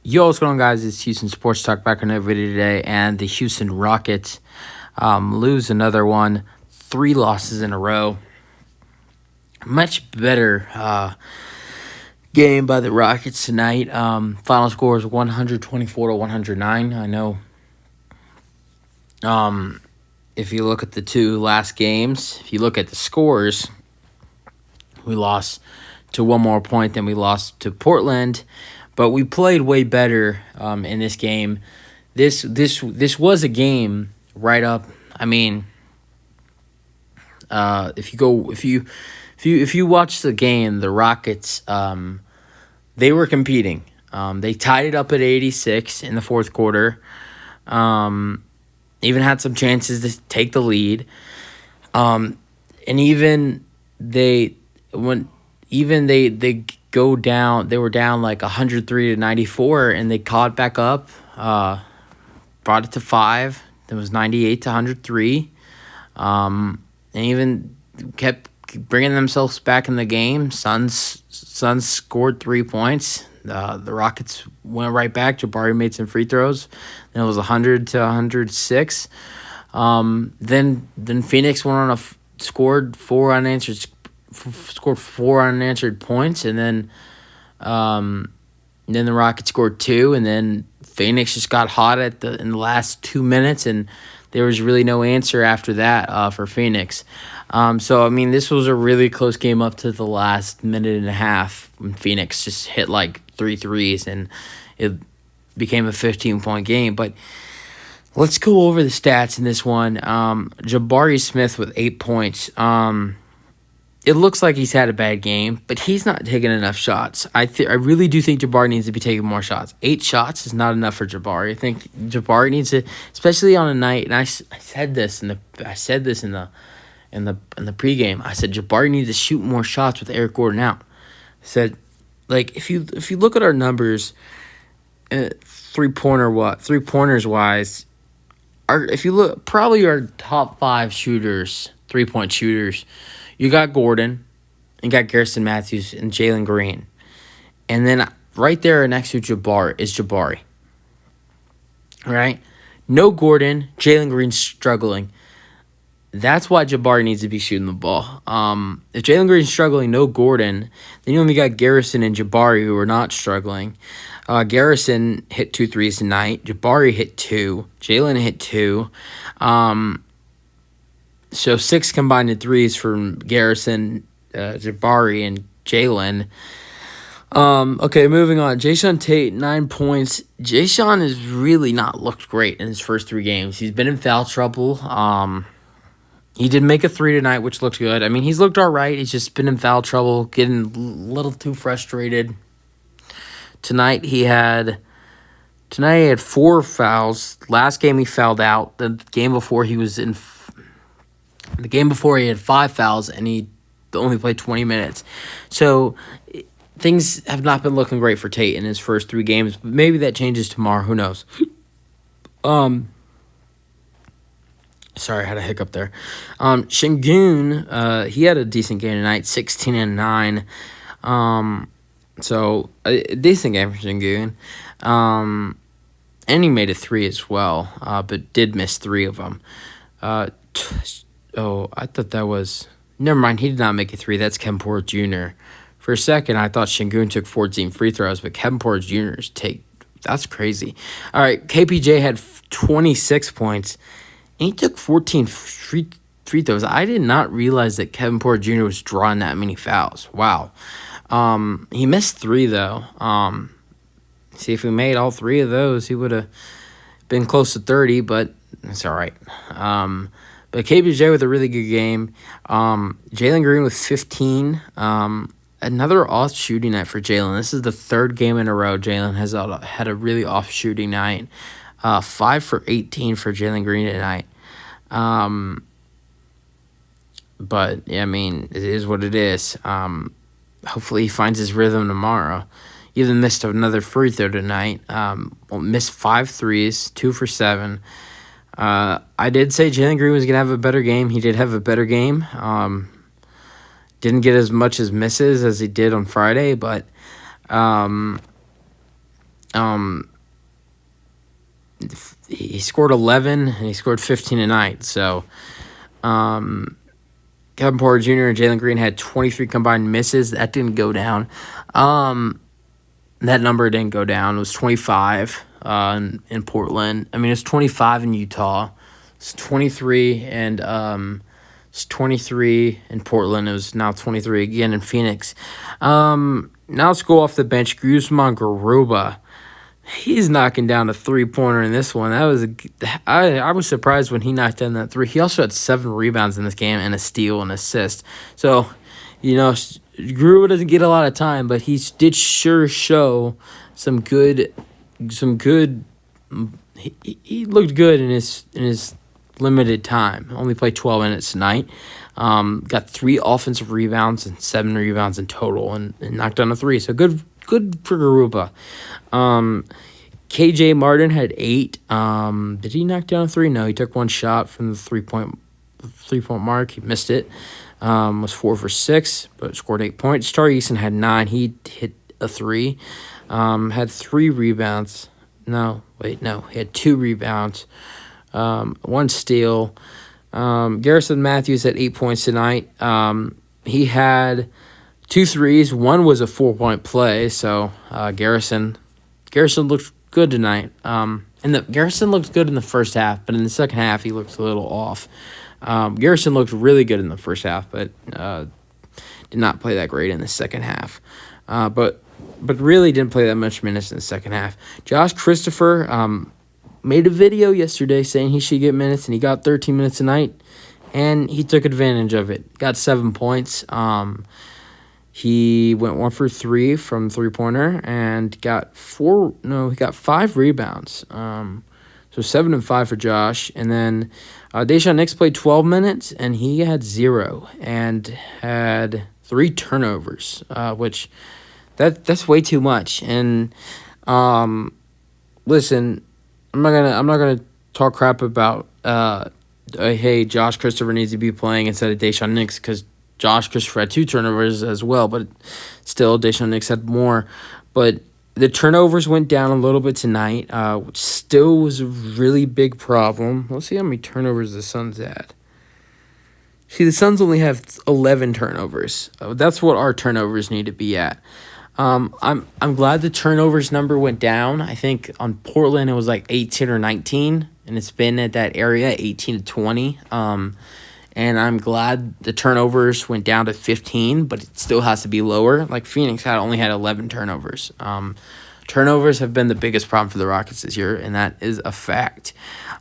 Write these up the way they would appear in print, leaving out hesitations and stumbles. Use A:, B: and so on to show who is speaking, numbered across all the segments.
A: Yo, what's going on, guys? It's Houston Sports Talk back on another video today, and the Houston Rockets lose another one, 3 losses in a row. Much better game by the Rockets tonight. Final score is 124-109. I know. If you look at the two last games, if you look at the scores, we lost to one more point than we lost to Portland. But we played way better in this game. This was a game right up. I mean, if you watch the game, the Rockets they were competing. They tied it up at 86 in the fourth quarter. Even had some chances to take the lead. And even they go down. They were down like 103-94, and they caught back up, brought it to 5. It was 98-103, and even kept bringing themselves back in the game. Suns scored 3 points. The Rockets went right back. Jabari made some free throws. Then it was 100-106. Then Phoenix went on scored 4 unanswered points, and then the Rockets scored 2, and then Phoenix just got hot in the last 2 minutes, and there was really no answer after that for Phoenix. So I mean, this was a really close game up to the last minute and a half when Phoenix just hit like 3 threes, and it became a 15-point game. But let's go over the stats in this one. Jabari Smith with 8 points. It looks like he's had a bad game, but he's not taking enough shots. I really do think Jabari needs to be taking more shots. 8 shots is not enough for Jabari. I think Jabari needs to, especially on a night. And I said this in the pregame. I said Jabari needs to shoot more shots with Eric Gordon out. I said, like, if you look at our numbers, three pointers wise, if you look, probably our top 5 shooters, 3-point shooters. You got Gordon, you got Garrison Matthews, and Jalen Green. And then right there next to Jabari is Jabari. All right? No Gordon, Jalen Green's struggling. That's why Jabari needs to be shooting the ball. If Jalen Green's struggling, no Gordon, then you only got Garrison and Jabari who are not struggling. Garrison hit 2 threes tonight. Jabari hit 2. Jalen hit 2. So 6 combined threes from Garrison, Jabari, and Jalen. Okay, moving on. Jae'Sean Tate, 9 points. Jae'Sean has really not looked great in his first 3 games. He's been in foul trouble. He did make a 3 tonight, which looked good. I mean, he's looked all right. He's just been in foul trouble, getting a little too frustrated. Tonight he had 4 fouls. Last game he fouled out. The game before he had 5 fouls, and he only played 20 minutes. So things have not been looking great for Tate in his first 3 games. But maybe that changes tomorrow. Who knows? Sorry, I had a hiccup there. Şengün, he had a decent game tonight, 16 and 9. So a decent game for Şengün. And he made a 3 as well, but did miss 3 of them. I thought that was... Never mind, he did not make a 3. That's Kevin Porter Jr. For a second, I thought Şengün took 14 free throws, but Kevin Porter Jr.'s take... That's crazy. All right, KPJ had 26 points, and he took 14 free throws. I did not realize that Kevin Porter Jr. was drawing that many fouls. Wow. He missed 3, though. See, if he made all 3 of those, he would have been close to 30, but it's all right. But KPJ with a really good game. Jalen Green with 15. Another off shooting night for Jalen. This is the 3rd game in a row Jalen has had a really off shooting night. 5 for 18 for Jalen Green tonight. But yeah, I mean, it is what it is. Hopefully he finds his rhythm tomorrow. He even missed another free throw tonight. Missed 5 threes, 2 for 7. I did say Jalen Green was going to have a better game. He did have a better game. Didn't get as much as misses as he did on Friday, but Um, he scored 11 and he scored 15 tonight. So, Kevin Porter Jr. and Jalen Green had 23 combined misses. That didn't go down. That number didn't go down. It was 25 in Portland. I mean, it's 25 in Utah. It's 23 and it's 23 in Portland. It was now 23 again in Phoenix. Now let's go off the bench. Guzman Garuba. He's knocking down a three-pointer in this one. I was surprised when he knocked down that three. He also had 7 rebounds in this game and a steal and assist. So, Garuba doesn't get a lot of time, but he did sure show some good. He looked good in his limited time. Only played 12 minutes tonight. Got 3 offensive rebounds and 7 rebounds in total, and knocked down a 3. So good for Garuba. KJ Martin had 8. Did he knock down a 3? No, he took 1 shot from the three-point mark. He missed it. Was 4 for 6, but scored 8 points. Tari Eason had 9. He hit a 3. Had 3 rebounds. He had 2 rebounds. 1 steal. Garrison Matthews had 8 points tonight. He had 2 threes. 1 was a 4-point play. So Garrison looked good tonight. Garrison looked good in the first half, but in the second half he looked a little off. Garrison looked really good in the first half, but did not play that great in the second half. But really didn't play that much minutes in the second half. Josh Christopher made a video yesterday saying he should get minutes, and he got 13 minutes tonight, and he took advantage of it. Got 7 points. He went 1 for 3 from three-pointer and got 5 rebounds. So 7 and 5 for Josh. And then Daishawn Nix played 12 minutes, and he had 0 and had 3 turnovers, which that's way too much. And listen, I'm not gonna talk crap about hey, Josh Christopher needs to be playing instead of Daishawn Nix, because Josh Christopher had 2 turnovers as well, but still Daishawn Nix had more. But the turnovers went down a little bit tonight, which still was a really big problem. Let's see how many turnovers the Suns had. See, the Suns only have 11 turnovers. That's what our turnovers need to be at. I'm glad the turnovers number went down. I think on Portland it was like 18 or 19, and it's been at that area, 18 to 20. And I'm glad the turnovers went down to 15, but it still has to be lower. Like Phoenix only had 11 turnovers. Turnovers have been the biggest problem for the Rockets this year, and that is a fact.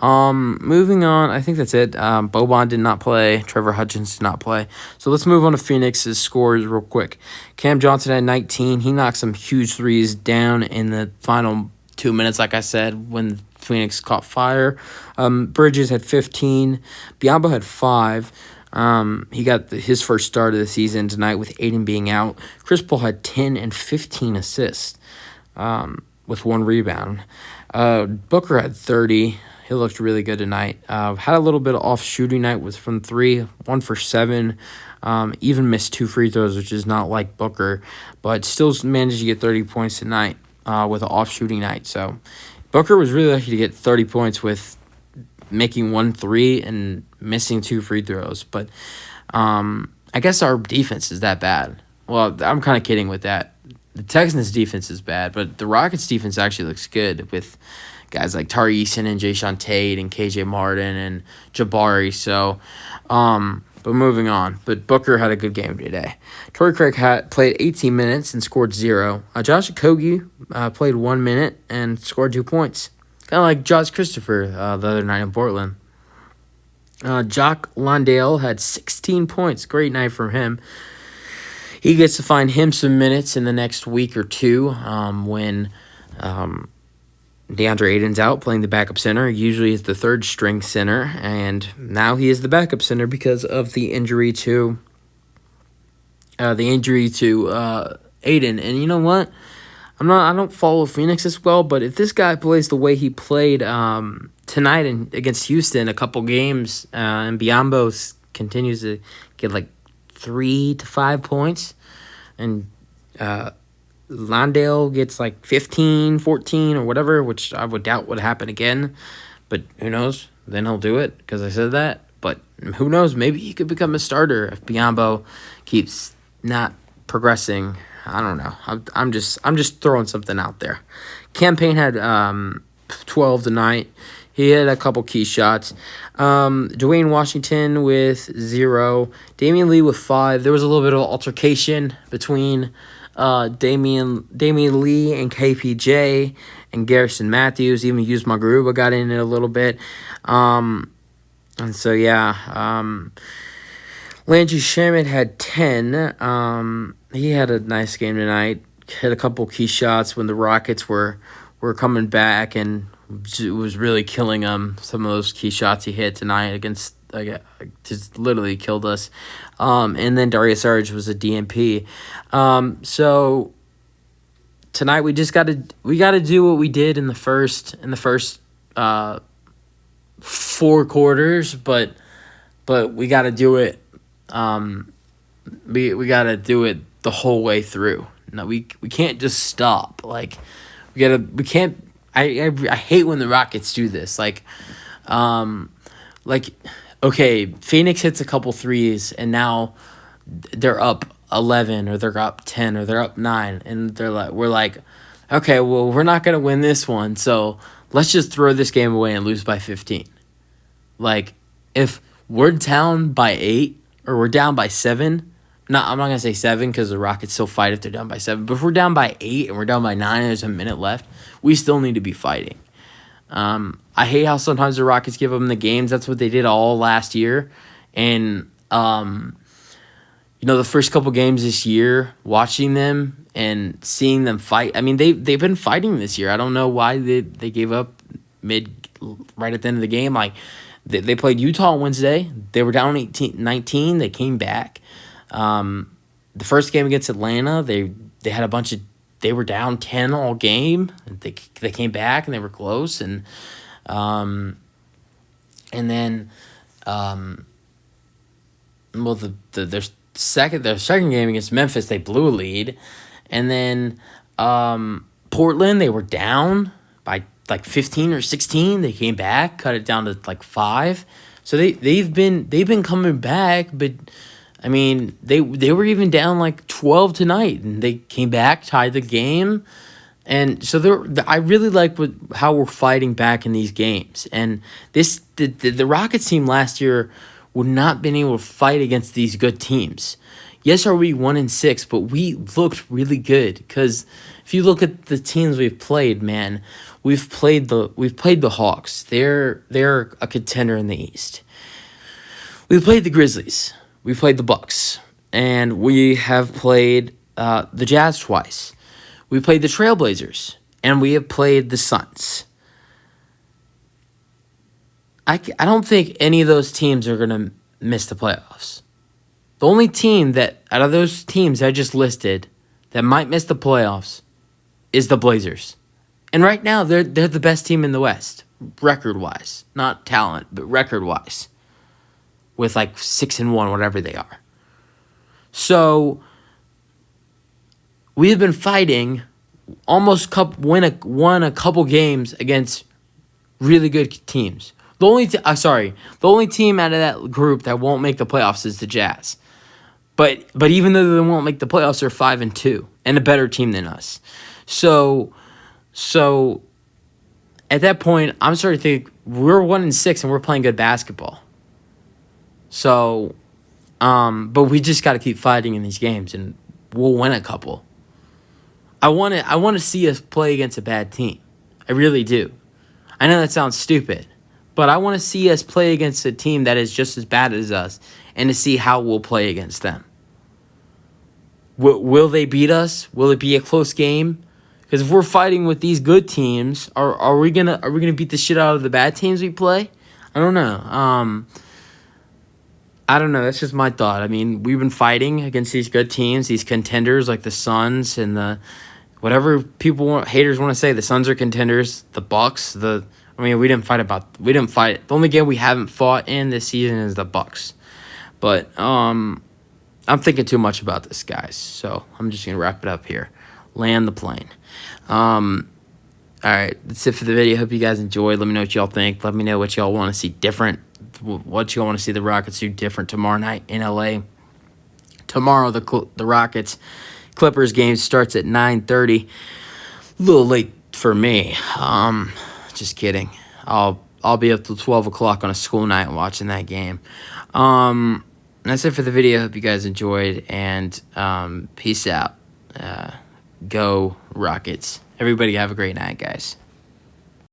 A: Moving on, I think that's it. Boban did not play. Trevor Hutchins did not play. So let's move on to Phoenix's scores real quick. Cam Johnson had 19. He knocked some huge threes down in the final 2 minutes, like I said, when Phoenix caught fire. Bridges had 15. Biyombo had 5. He got his first start of the season tonight with Aiden being out. Chris Paul had 10 and 15 assists with 1 rebound. Booker had 30. He looked really good tonight. Had a little bit of off shooting night from 3, 1 for 7. Even missed 2 free throws, which is not like Booker, but still managed to get 30 points tonight with an off shooting night. So Booker was really lucky to get 30 points with making 1 3 and missing 2 free throws. But I guess our defense is that bad. Well, I'm kind of kidding with that. The Texans' defense is bad, but the Rockets' defense actually looks good with guys like Tari Eason and Jayshawn Tate and KJ Martin and Jabari. So, but moving on. But Booker had a good game today. Torrey Craig played 18 minutes and scored 0. Josh Okogie played 1 minute and scored 2 points. Kind of like Josh Christopher the other night in Portland. Jock Landale had 16 points. Great night from him. He gets to find him some minutes in the next week or two when DeAndre Ayton's out playing the backup center. Usually he's the third string center, and now he is the backup center because of the injury to Ayton. And you know what? I don't follow Phoenix as well, but if this guy plays the way he played tonight against Houston, a couple games, and Biyombo continues to get like 3 to 5 points, and Landale gets like 15, 14, or whatever, which I would doubt would happen again. But who knows? Then he'll do it because I said that. But who knows? Maybe he could become a starter if Biombo keeps not progressing. I don't know. I'm just throwing something out there. Campaign had 12 tonight. He had a couple key shots. Dwayne Washington with 0. Damian Lee with 5. There was a little bit of altercation between Damian Lee and KPJ and Garrison Matthews. Even Hughes Magaruba got in it a little bit. And so, yeah. Landry Shamet had 10. He had a nice game tonight. Hit a couple key shots when the Rockets were coming back, and it was really killing them. Some of those key shots he hit tonight against, just literally killed us. And then Darius Sarge was a DNP. So tonight we gotta do what we did in the first 4 quarters, but we gotta do it. We gotta do it the whole way through. No, we can't just stop. Like we can't. I hate when the Rockets do this. Okay, Phoenix hits a couple threes, and now they're up 11, or they're up 10, or they're up 9, and we're like, okay, well, we're not gonna win this one, so let's just throw this game away and lose by 15. Like, if we're down by 8 or we're down by 7. I'm not gonna say 7 because the Rockets still fight if they're down by 7. But if we're down by 8 and we're down by 9 and there's a minute left, we still need to be fighting. I hate how sometimes the Rockets give them the games. That's what they did all last year. And the first couple games this year, watching them and seeing them fight. I mean, they've been fighting this year. I don't know why they gave up right at the end of the game. Like, they played Utah on Wednesday. They were down 19. They came back. The first game against Atlanta, they had they were down 10 all game. They came back and they were close, and then their second game against Memphis, they blew a lead, and then Portland, they were down by like 15 or 16. They came back, cut it down to like 5. So they've been coming back, but I mean, they were even down like 12 tonight, and they came back, tied the game, and so I really like how we're fighting back in these games. And the Rockets team last year would not been able to fight against these good teams. Yes, are we 1-6, but we looked really good because if you look at the teams we've played, man, we've played the Hawks. They're a contender in the East. We played the Grizzlies. We played the Bucks, and we have played the Jazz twice. We played the Trailblazers, and we have played the Suns. I don't think any of those teams are going to miss the playoffs. The only team that, out of those teams I just listed, that might miss the playoffs is the Blazers. And right now, they're the best team in the West, record-wise. Not talent, but record-wise. With like 6-1, whatever they are. So we have been fighting, almost won a couple games against really good teams. The only team out of that group that won't make the playoffs is the Jazz. But even though they won't make the playoffs, they're 5-2 and a better team than us. So at that point, I'm starting to think we're 1-6 and we're playing good basketball. So, but we just got to keep fighting in these games, and we'll win a couple. I want to see us play against a bad team. I really do. I know that sounds stupid, but I want to see us play against a team that is just as bad as us, and to see how we'll play against them. Will they beat us? Will it be a close game? Because if we're fighting with these good teams, are we gonna beat the shit out of the bad teams we play? I don't know. I don't know. That's just my thought. I mean, we've been fighting against these good teams, these contenders like the Suns and the whatever haters want to say. The Suns are contenders. The Bucks. We didn't fight. The only game we haven't fought in this season is the Bucks. But I'm thinking too much about this, guys. So I'm just gonna wrap it up here. land the plane. All right, that's it for the video. Hope you guys enjoyed. Let me know what y'all think. Let me know what y'all want to see different. What y'all want to see the Rockets do different tomorrow night in LA. Tomorrow, the Rockets Clippers game starts at 9:30. A little late for me. Just kidding. I'll be up till 12 o'clock on a school night watching that game. That's it for the video. Hope you guys enjoyed, and peace out. Go Rockets. Everybody have a great night, guys.